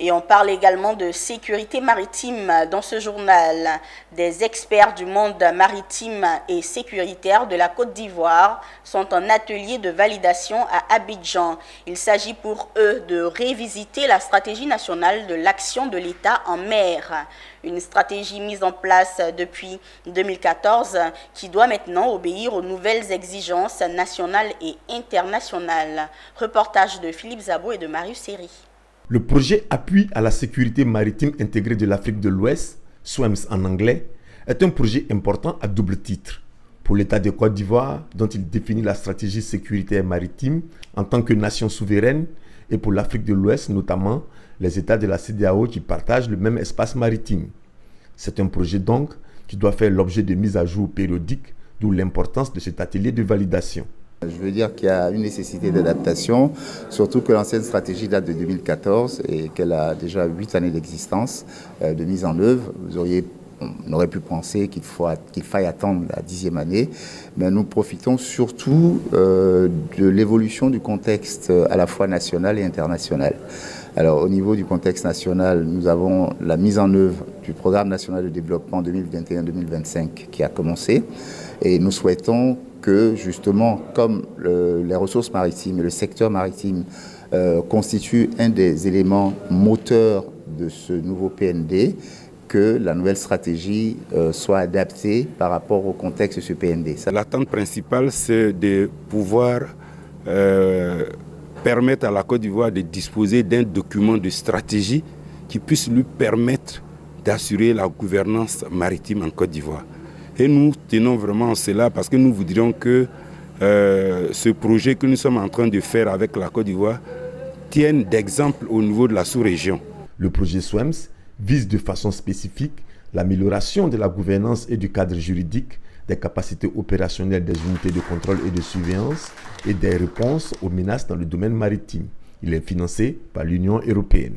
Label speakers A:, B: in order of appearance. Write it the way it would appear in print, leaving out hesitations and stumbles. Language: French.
A: Et on parle également de sécurité maritime dans ce journal. Des experts du monde maritime et sécuritaire de la Côte d'Ivoire sont en atelier de validation à Abidjan. Il s'agit pour eux de révisiter la stratégie nationale de l'action de l'État en mer. Une stratégie mise en place depuis 2014 qui doit maintenant obéir aux nouvelles exigences nationales et internationales. Reportage de Philippe Zabo et de Marius Seri.
B: Le projet Appui à la sécurité maritime intégrée de l'Afrique de l'Ouest, SWAMS en anglais, est un projet important à double titre. Pour l'État de Côte d'Ivoire, dont il définit la stratégie sécuritaire maritime en tant que nation souveraine, et pour l'Afrique de l'Ouest, notamment les États de la CEDEAO qui partagent le même espace maritime. C'est un projet donc qui doit faire l'objet de mises à jour périodiques, d'où l'importance de cet atelier de validation.
C: Je veux dire qu'il y a une nécessité d'adaptation, surtout que l'ancienne stratégie date de 2014 et qu'elle a déjà 8 années d'existence, de mise en œuvre. On aurait pu penser qu'il faille attendre la 10e année, mais nous profitons surtout de l'évolution du contexte à la fois national et international. Alors au niveau du contexte national, nous avons la mise en œuvre du programme national de développement 2021-2025 qui a commencé et nous souhaitons que justement, comme les ressources maritimes et le secteur maritime constituent un des éléments moteurs de ce nouveau PND, que la nouvelle stratégie soit adaptée par rapport au contexte de ce PND.
D: L'attente principale, c'est de pouvoir permettre à la Côte d'Ivoire de disposer d'un document de stratégie qui puisse lui permettre d'assurer la gouvernance maritime en Côte d'Ivoire. Et nous tenons vraiment à cela parce que nous voudrions que ce projet que nous sommes en train de faire avec la Côte d'Ivoire tienne d'exemple au niveau de la sous-région.
B: Le projet SWAMS vise de façon spécifique l'amélioration de la gouvernance et du cadre juridique, des capacités opérationnelles des unités de contrôle et de surveillance et des réponses aux menaces dans le domaine maritime. Il est financé par l'Union européenne.